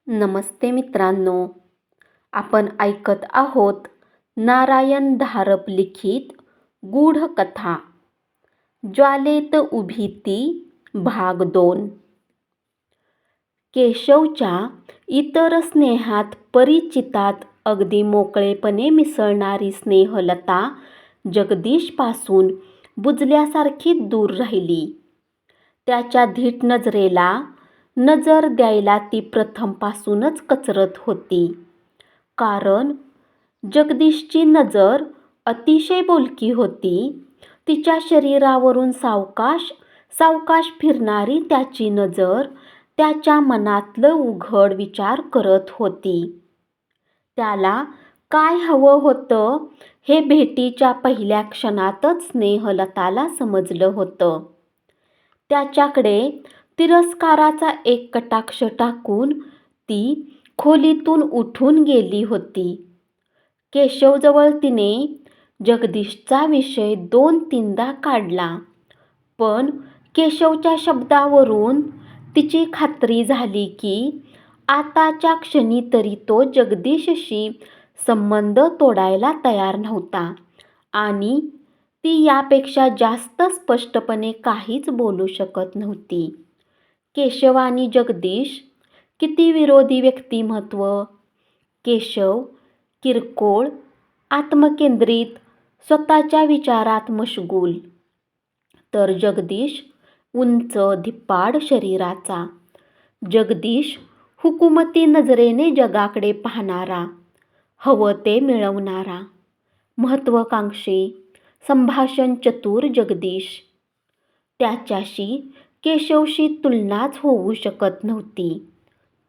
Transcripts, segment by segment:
नमस्ते मित्रांनो, आपण ऐकत आहोत नारायण धारप लिखित गूढ कथा ज्वालेत उभी ती भाग 2. केशवच्या इतर स्नेहात परिचितात अगदी मोकळेपणे मिसळणारी स्नेहलता जगदीशपासून बुजल्यासारखी दूर राहिली. त्याच्या धीट नजरेला नजर द्यायला ती प्रथमपासूनच कचरत होती, कारण जगदीशची नजर अतिशय बोलकी होती. तिच्या शरीरावरून सावकाश सावकाश फिरणारी त्याची नजर त्याच्या मनातलं उघड विचार करत होती. त्याला काय हवं होतं हे भेटीच्या पहिल्या क्षणातच स्नेहलताला समजलं होतं. त्याच्याकडे तिरस्काराचा एक कटाक्ष टाकून ती खोलीतून उठून गेली होती. केशवजवळ तिने जगदीशचा विषय 2-3दा काढला, पण केशवच्या शब्दावरून तिची खात्री झाली की आताच्या क्षणी तरी तो जगदीशशी संबंध तोडायला तयार नव्हता आणि ती यापेक्षा जास्त स्पष्टपणे काहीच बोलू शकत नव्हती. केशव आणि जगदीश किती विरोधी व्यक्तिमत्व. केशव किरकोळ, आत्मकेंद्रित, स्वतःच्या विचारात मशगूल, तर जगदीश उंच धिप्पाड शरीराचा. जगदीश हुकुमती नजरेने जगाकडे पाहणारा, हवं ते मिळवणारा, महत्त्वाकांक्षी, संभाषण चतुर जगदीश. त्याच्याशी केशवशी तुलनाच होऊ शकत नव्हती.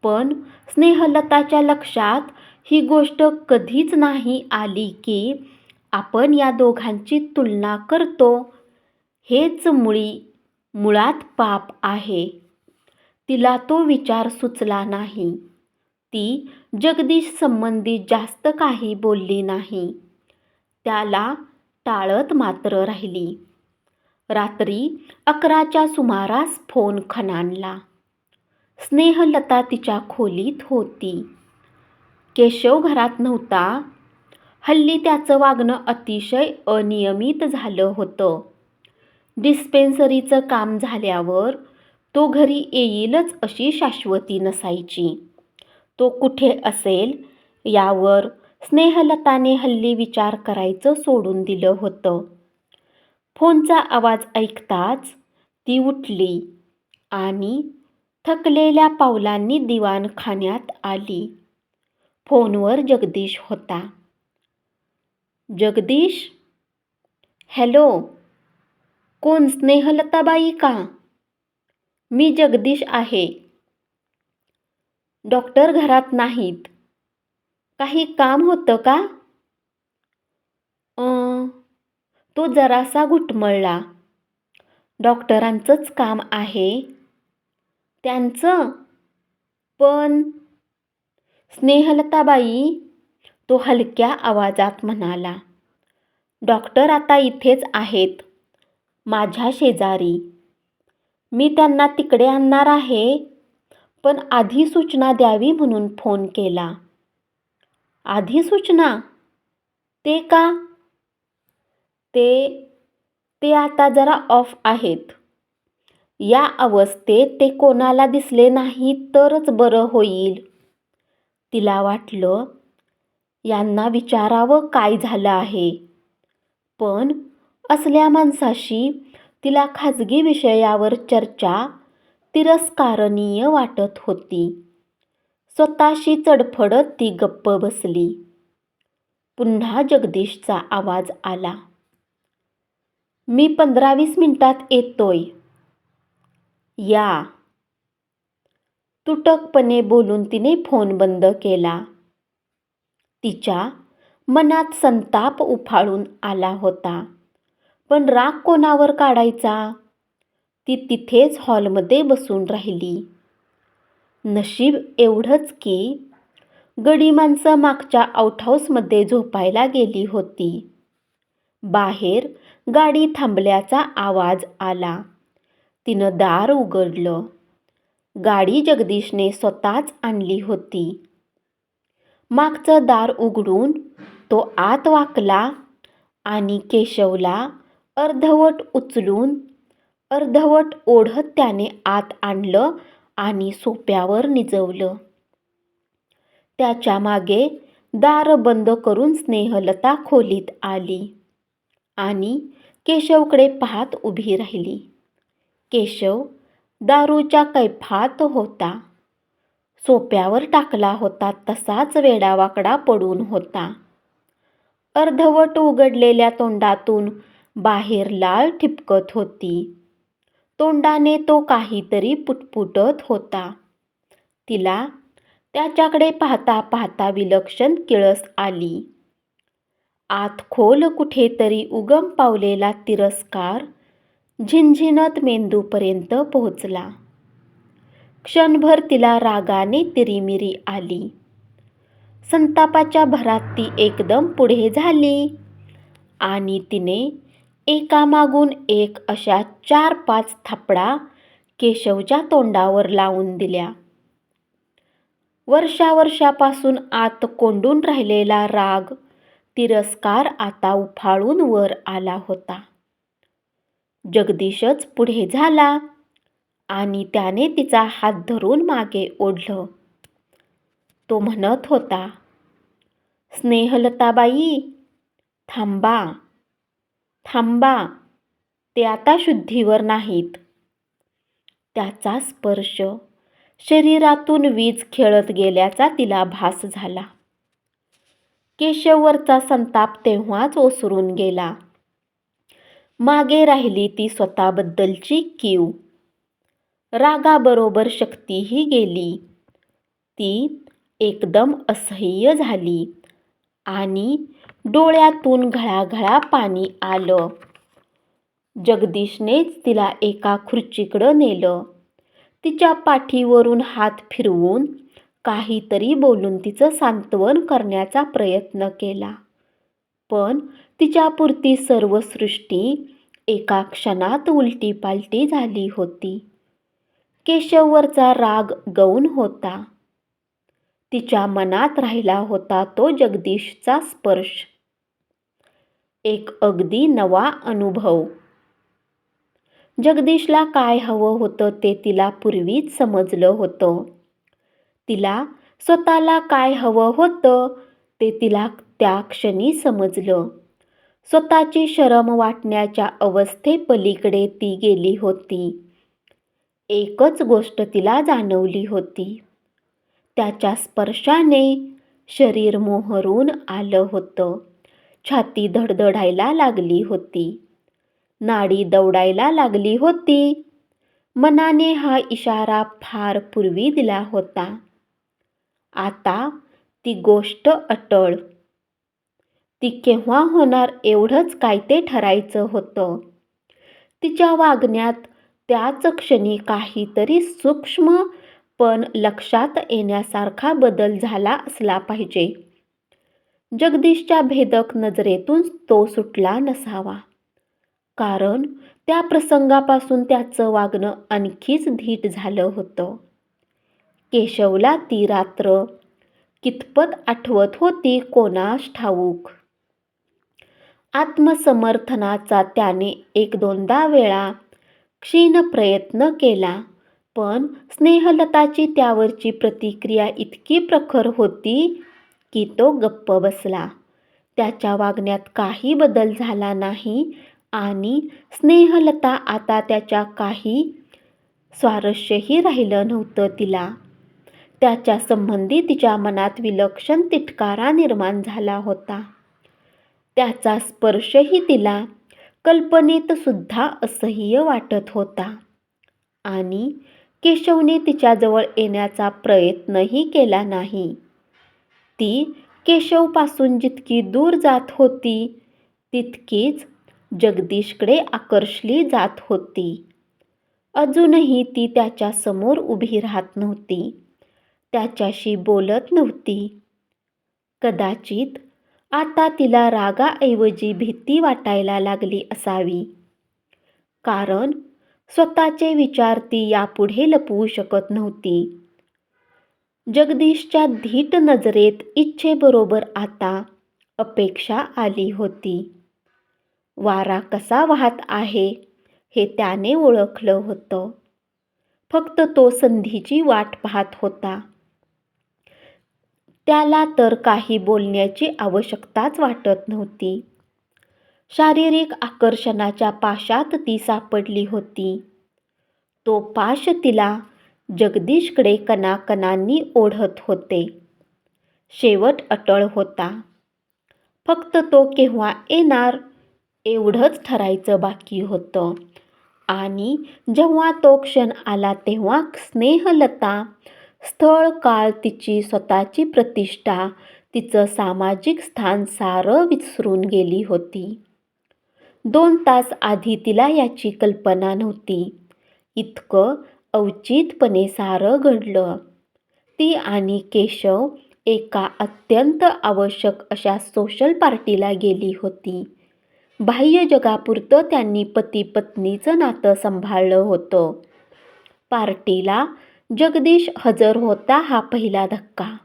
पण स्नेहलताच्या लक्षात ही गोष्ट कधीच नाही आली की आपण या दोघांची तुलना करतो हेच मुळात पाप आहे. तिला तो विचार सुचला नाही. ती जगदीश संबंधी जास्त काही बोलली नाही. त्याला टाळत मात्र राहिली. रात्री 11च्या सुमारास फोन खणाणला. स्नेहलता तिच्या खोलीत होती. केशव घरात नव्हता. हल्ली त्याचं वागणं अतिशय अनियमित झालं होतं. डिस्पेन्सरीचं काम झाल्यावर तो घरी येईलच अशी शाश्वती नसायची. तो कुठे असेल यावर स्नेहलताने हल्ली विचार करायचं सोडून दिलं होतं. फोनचा आवाज ऐकताच ती उठली आणि थकलेल्या पावलांनी दिवाणखान्यात आली. फोनवर जगदीश होता. जगदीश? हॅलो, कोण? स्नेहलताबाई का? मी जगदीश आहे. डॉक्टर घरात नाहीत. काही काम होतं का? तो जरासा घुटमळला. डॉक्टरांचंच काम आहे. त्यांचं? पण स्नेहलताबाई, तो हलक्या आवाजात म्हणाला. डॉक्टर आता इथेच आहेत, माझ्या शेजारी. मी त्यांना तिकडे आणणार आहे, पण आधी सूचना द्यावी म्हणून फोन केला. आधी सूचना? ते का? ते आता जरा ऑफ आहेत. या अवस्थेत ते कोणाला दिसले नाही तरच बरं होईल. तिला वाटलं यांना विचारावं काय झालं आहे, पण असल्या माणसाशी तिला खाजगी विषयावर चर्चा तिरस्कारणीय वाटत होती. स्वतःशी चडफडत ती गप्प बसली. पुन्हा जगदीशचा आवाज आला. मी 15-20 मिनिटात येतोय. या. तुटकपणे बोलून तिने फोन बंद केला. तिच्या मनात संताप उफाळून आला होता, पण राग कोणावर काढायचा? ती तिथेच हॉलमध्ये बसून राहिली. नशीब एवढंच की गडी माणसं मागच्या आउटहाऊसमध्ये झोपायला गेली होती. बाहेर गाडी थांबल्याचा आवाज आला. तिनं दार उघडलं. गाडी जगदीशने स्वतःच आणली होती. मागचं दार उघडून तो आत वाकला आणि केशवला अर्धवट उचलून अर्धवट ओढत त्याने आत आणलं आणि सोफ्यावर निजवलं. त्याच्या मागे दार बंद करून स्नेहलता खोलीत आली आणि केशवकडे पाहत उभी राहिली. केशव दारूच्या कैफात होता. सोफ्यावर टाकला होता तसाच वेडावाकडा पडून होता. अर्धवट उघडलेल्या तोंडातून बाहेर लाळ ठिपकत होती. तोंडाने तो काहीतरी पुटपुटत होता. तिला त्याच्याकडे पाहता पाहता विलक्षण किळस आली. आत खोल कुठेतरी उगम पावलेला तिरस्कार झिंझिणत मेंदूपर्यंत पोहोचला. क्षणभर तिला रागाने तिरीमिरी आली. संतापाच्या भरात ती एकदम पुढे झाली आणि तिने एकामागून एक अशा 4-5 थापडा केशवच्या तोंडावर लावून दिल्या. वर्षावर्षापासून आत कोंडून राहिलेला राग, तिरस्कार आता उफाळून वर आला होता. जगदीशच पुढे झाला आणि त्याने तिचा हात धरून मागे ओढलं. तो म्हणत होता, स्नेहलताबाई, थांबा थांबा, ते आता शुद्धीवर नाहीत. त्याचा स्पर्श शरीरातून वीज खेळत गेल्याचा तिला भास झाला. केशववरचा संताप तेव्हाच ओसरून गेला. मागे राहिली ती स्वतःबद्दलची कीव. रागाबरोबर शक्तीही गेली. ती एकदम असह्य झाली आणि डोळ्यातून घळाघळा पाणी आलं. जगदीशनेच तिला एका खुर्चीकडं नेलं. तिच्या पाठीवरून हात फिरवून काहीतरी बोलून तिचं सांत्वन करण्याचा प्रयत्न केला. पण तिच्यापुरती सर्व सृष्टी एका क्षणात उलटीपालटी झाली होती. केशववरचा राग गौण होता. तिच्या मनात राहिला होता तो जगदीशचा स्पर्श. एक अगदी नवा अनुभव. जगदीशला काय हवं होतं ते तिला पूर्वीच समजलं होतं. तिला स्वतःला काय हवं होतं ते तिला त्या क्षणी समजलं. स्वतःची शरम वाटण्याच्या अवस्थेपलीकडे ती गेली होती. एकच गोष्ट तिला जाणवली होती. त्याच्या स्पर्शाने शरीर मोहरून आलं होतं. छाती धडधडायला लागली होती. नाडी दौडायला लागली होती. मनाने हा इशारा फार पूर्वी दिला होता. आता ती गोष्ट अटळ. ती केव्हा होणार एवढंच काय ते ठरायचं होतं. तिच्या वागण्यात त्याच क्षणी काहीतरी सूक्ष्म पण लक्षात येण्यासारखा बदल झाला असला पाहिजे. जगदीशच्या भेदक नजरेतून तो सुटला नसावा. कारण त्या प्रसंगापासून त्याचं वागणं आणखीच धीट झालं होतं. केशवला ती रात्र कितपत आठवत होती कोणास ठाऊक. आत्मसमर्थनाचा त्याने 1-2दा वेळा क्षीण प्रयत्न केला, पण स्नेहलताची त्यावरची प्रतिक्रिया इतकी प्रखर होती की तो गप्प बसला. त्याच्या वागण्यात काही बदल झाला नाही आणि स्नेहलता आता त्याच्या काही स्वारस्यही राहिलं नव्हतं तिला. त्याच्या संबंधी तिच्या मनात विलक्षण तिटकारा निर्माण झाला होता. त्याचा स्पर्शही तिला कल्पनेत सुद्धा असह्य वाटत होता आणि केशवने तिच्याजवळ येण्याचा प्रयत्नही केला नाही. ती केशवपासून जितकी दूर जात होती तितकीच जगदीशकडे आकर्षली जात होती. अजूनही ती त्याच्या समोर उभी राहत नव्हती. त्याच्याशी बोलत नव्हती. कदाचित आता तिला रागाऐवजी भीती वाटायला लागली असावी. कारण स्वतःचे विचार ती यापुढे लपवू शकत नव्हती. जगदीशच्या धीट नजरेत इच्छेबरोबर आता अपेक्षा आली होती. वारा कसा वाहत आहे हे त्याने ओळखलं होतं. फक्त तो संधीची वाट पाहत होता. त्याला तर काही बोलण्याची आवश्यकताच वाटत नव्हती. शारीरिक आकर्षणाच्या पाशात ती सापडली होती. तो पाश तिला जगदीशकडे कणाकणांनी ओढत होते. शेवट अटळ होता. फक्त तो केव्हा येणार एवढंच ठरायचं बाकी होतं. आणि जेव्हा तो क्षण आला तेव्हा स्नेहलता, स्थळ, काळ, तिची स्वतःची प्रतिष्ठा, तिचं सामाजिक स्थान सारं विसरून गेली होती. 2 तास आधी तिला याची कल्पना नव्हती. इतकं अवचितपणे सारं घडलं. ती आणि केशव एका अत्यंत आवश्यक अशा सोशल पार्टीला गेली होती. बाह्य जगापुरतं त्यांनी पती-पत्नीचं नातं सांभाळलं होतं. पार्टीला जगदीश हजर होता हा पहिला धक्का.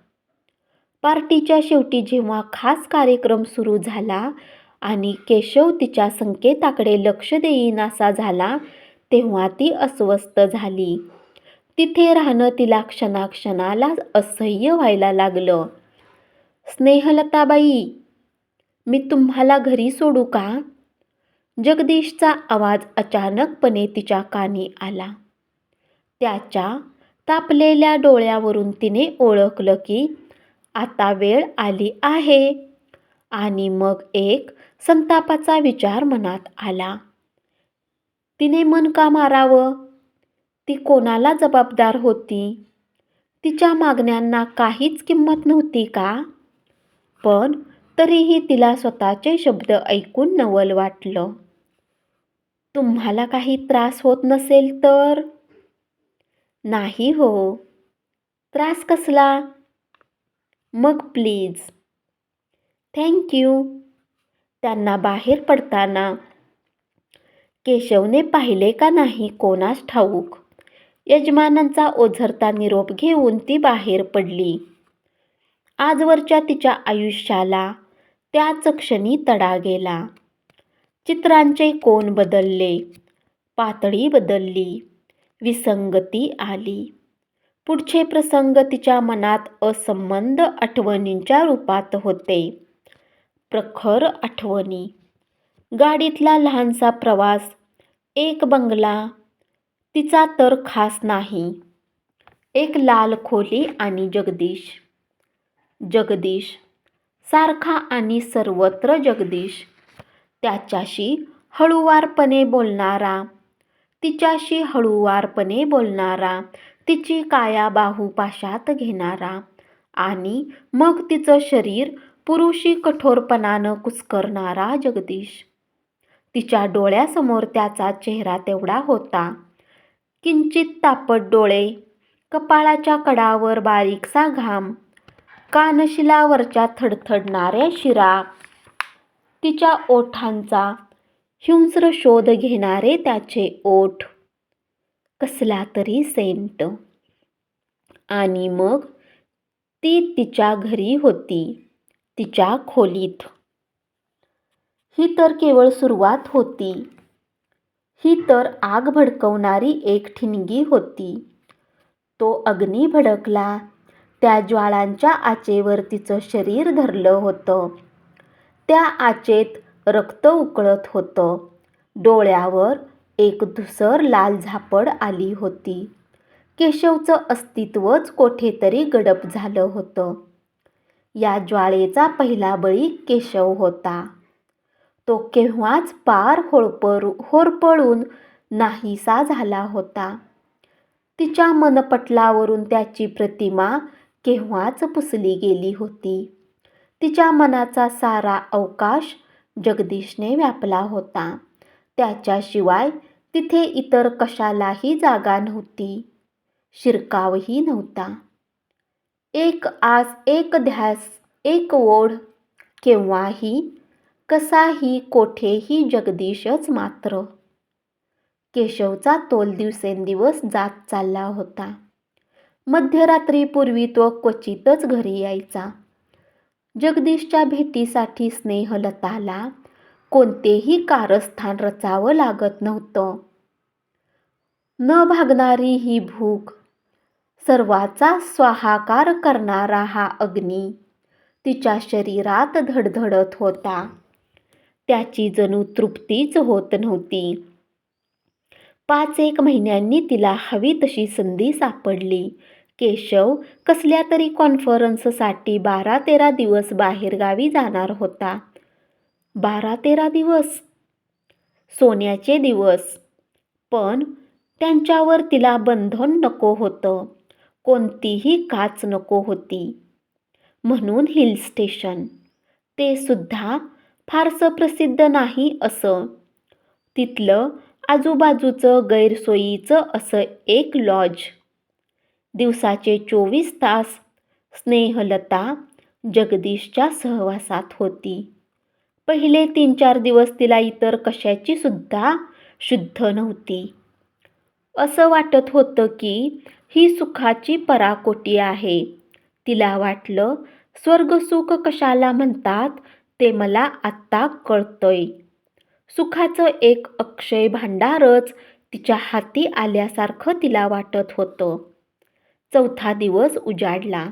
पार्टीच्या शेवटी जेव्हा खास कार्यक्रम सुरू झाला आणि केशव तिच्या संकेताकडे लक्ष देईनासा झाला तेव्हा ती अस्वस्थ झाली. तिथे राहणं तिला क्षणाक्षणाला असह्य व्हायला लागलं. स्नेहलताबाई, मी तुम्हाला घरी सोडू का? जगदीशचा आवाज अचानकपणे तिच्या कानी आला. त्याच्या तापलेल्या डोळ्यावरून तिने ओळखलं की आता वेळ आली आहे. आणि मग एक संतापाचा विचार मनात आला. तिने मन का मारावं? ती कोणाला जबाबदार होती? तिच्या मागण्यांना काहीच किंमत नव्हती का? पण तरीही तिला स्वतःचे शब्द ऐकून नवल वाटलं. तुम्हाला काही त्रास होत नसेल तर? नाही हो. त्रास कसला? मग प्लीज. थँक्यू. त्यांना बाहेर पडताना केशवने पाहिले का नाही कोणास ठाऊक. यजमानांचा ओझरता निरोप घेऊन ती बाहेर पडली. आजवरच्या तिच्या आयुष्याला त्याच क्षणी तडा गेला. चित्रांचे कोन बदलले, पातळी बदलली, विसंगती आली. पुढचे प्रसंग तिच्या मनात असंबद्ध आठवणींच्या रूपात होते. प्रखर आठवणी. गाडीतला लहानसा प्रवास, एक बंगला, तिचा तर खास नाही, एक लाल खोली आणि जगदीश. जगदीश, सारखा आणि सर्वत्र जगदीश. त्याच्याशी हळूवारपणे बोलणारा, तिच्याशी हळूवारपणे बोलणारा, तिची काया बाहुपाशात घेणारा आणि मग तिचं शरीर पुरुषी कठोरपणानं कुस्करणारा जगदीश. तिच्या डोळ्यासमोर त्याचा चेहरा तेवढा होता. किंचित तापट डोळे, कपाळाच्या कडावर बारीकसा घाम, कानशिलावरच्या थडथडणाऱ्या शिरा, तिच्या ओठांचा हिंस्र शोध घेणारे त्याचे ओठ, कसला तरी सेंट. आणि मग ती तिच्या घरी होती, तिच्या खोलीत. ही तर केवळ सुरुवात होती. ही तर आग भडकवणारी एक ठिणगी होती. तो अग्नी भडकला. त्या ज्वाळांच्या आचेवर तिचं शरीर धरलं होतं. त्या आचेत रक्त उकळत होतं. डोळ्यावर एक धुसर लाल झापड आली होती. केशवचं अस्तित्वच कोठेतरी गडप झालं होतं. या ज्वाळेचा पहिला बळी केशव होता. तो केव्हाच पार होरपळून नाहीसा झाला होता. तिच्या मनपटलावरून त्याची प्रतिमा केव्हाच पुसली गेली होती. तिच्या मनाचा सारा अवकाश जगदीशने व्यापला होता. त्याच्याशिवाय तिथे इतर कशालाही जागा नव्हती, शिरकावही नव्हता. एक आस, एक ध्यास, एक ओढ, केव्हाही, कसाही, कोठेही जगदीशच मात्र. केशवचा तोल दिवसेंदिवस जात चालला होता. मध्यरात्रीपूर्वी तो क्वचितच घरी यायचा. जगदीशच्या भेटीसाठी स्नेहलताला कोणतेही कारस्थान रचावं लागत नव्हतं. न भागणारी ही भूक, सर्वाचा स्वाहाकार करणारा हा अग्नी तिच्या शरीरात धडधडत होता. त्याची जणू तृप्तीच होत नव्हती. 5-1 महिन्यांनी तिला हवी तशी संधी सापडली. केशव कसल्या तरी कॉन्फरन्ससाठी 12-13 दिवस बाहेरगावी जाणार होता. 12-13 दिवस, सोन्याचे दिवस. पण त्यांच्यावर तिला बंधन नको होतं, कोणतीही काच नको होती. म्हणून हिल स्टेशन, ते सुद्धा फारसं प्रसिद्ध नाही असं. तिथलं आजूबाजूचं गैरसोयीचं असं एक लॉज. दिवसाचे 24 तास स्नेहलता जगदीशच्या सहवासात होती. पहिले 3-4 दिवस तिला इतर कशाची सुद्धा शुद्ध नव्हती. असं वाटत होतं की ही सुखाची पराकोटी आहे. तिला वाटलं, स्वर्गसुख कशाला म्हणतात ते मला आत्ता कळतंय. सुखाचं एक अक्षय भांडारच तिच्या हाती आल्यासारखं तिला वाटत होतं. 4था दिवस उजाडला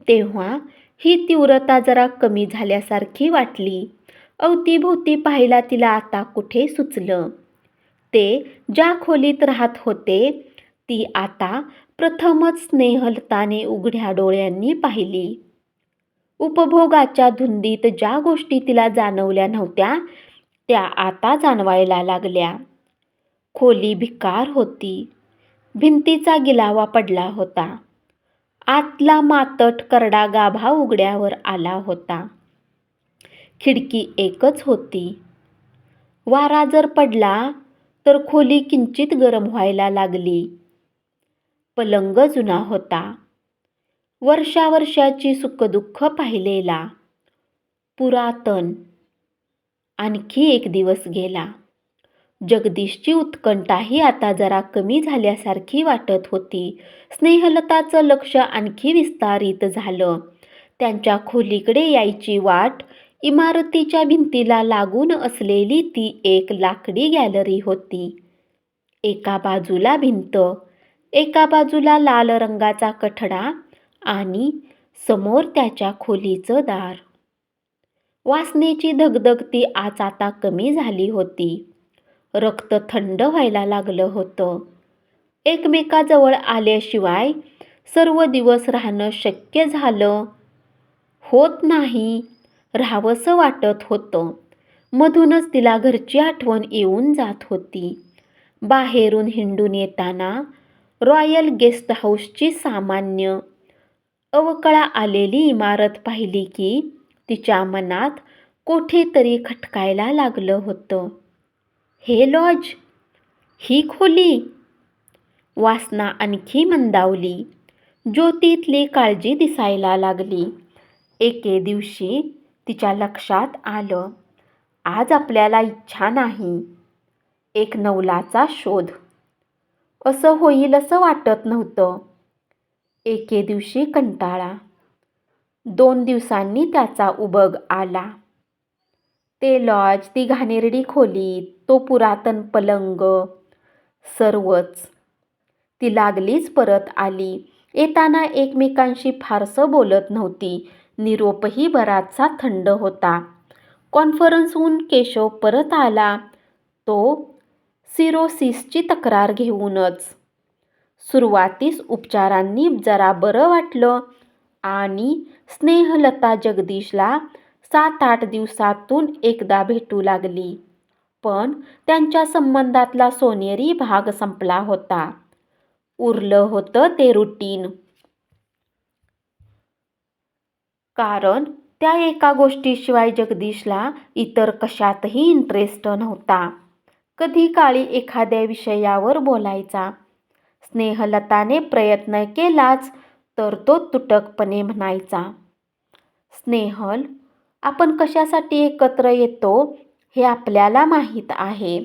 तेव्हा ही तीव्रता जरा कमी झाल्यासारखी वाटली. अवतीभोवती पाहायला तिला आता कुठे सुचलं. ते ज्या खोलीत राहत होते ती आता प्रथमच स्नेहलताने उघड्या डोळ्यांनी पाहिली. उपभोगाच्या धुंदीत ज्या गोष्टी तिला जाणवल्या नव्हत्या त्या आता जाणवायला लागल्या. खोली भिकार होती. भिंतीचा गिलावा पडला होता. आतला मातट करडा गाभा उघड्यावर आला होता. खिडकी एकच होती. वारा जर पडला तर खोली किंचित गरम व्हायला लागली. पलंग जुना होता. वर्षावर्षाची सुखदुःख पाहिलेला, पुरातन. आणखी एक दिवस गेला. जगदीशची उत्कंठाही आता जरा कमी झाल्यासारखी वाटत होती. स्नेहलताचं लक्ष आणखी विस्तारित झालं. त्यांच्या खोलीकडे यायची वाट इमारतीच्या भिंतीला लागून असलेली ती एक लाकडी गॅलरी होती. एका बाजूला भिंत, एका बाजूला लाल रंगाचा कठडा आणि समोर त्याच्या खोलीचं दार. वासनेची धगधग ती आज आता कमी झाली होती. रक्त थंड व्हायला लागलं होतं. एकमेकाजवळ आल्याशिवाय सर्व दिवस राहणं शक्य झालं होत नाही. राहावंसं वाटत होतं. मधूनच तिला घरची आठवण येऊन जात होती. बाहेरून हिंडून येताना रॉयल गेस्ट हाऊसची सामान्य अवकळा आलेली इमारत पाहिली की तिच्या मनात कोठेतरी खटकायला लागलं होतं. हे लॉज, ही खोली. वासना आणखी मंदावली. ज्योतीतली काळजी दिसायला लागली. एके दिवशी तिच्या लक्षात आलं, आज आपल्याला इच्छा नाही. एक नवलाचा शोध. असं होईल असं वाटत नव्हतं. एके दिवशी कंटाळा. 2 दिवसांनी त्याचा उबग आला. ते लॉज, ती घाणेरडी खोली, तो पुरातन पलंग, सर्वच. ती लागलीच परत आली. येताना एकमेकांशी फारसं बोलत नव्हती. निरोपही बराचसा थंड होता. कॉन्फरन्सहून केशव परत आला, तो सिरोसिसची तक्रार घेऊनच. सुरुवातीस उपचारांनी जरा बरं वाटलं आणि स्नेहलता जगदीशला 7-8 दिवसातून एकदा भेटू लागली. पण त्यांच्या संबंधातला सोनेरी भाग संपला होता. उरलं होतं ते रुटीन. कारण त्या एका गोष्टीशिवाय जगदीशला इतर कशातही इंटरेस्ट नव्हता. कधी काळी एखाद्या विषयावर बोलायचा. स्नेहलताने प्रयत्न केलाच तर तो तुटकपणे म्हणायचा, स्नेहल, आपण कशासाठी एकत्र येतो हे आपल्याला माहीत आहे.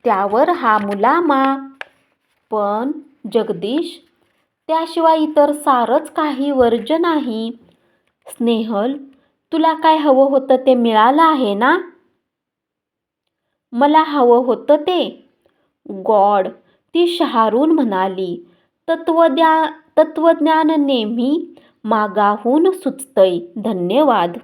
त्यावर हा मुलामा. पण जगदीश, त्याशिवाय इतर सारंच काही वर्ज्य नाही. स्नेहल, तुला काय हवं होतं ते मिळालं आहे ना? मला हवं होतं ते. गॉड, ती शहारून म्हणाली. तत्वज्ञान नेहमी मागाहून सुचतंय. धन्यवाद.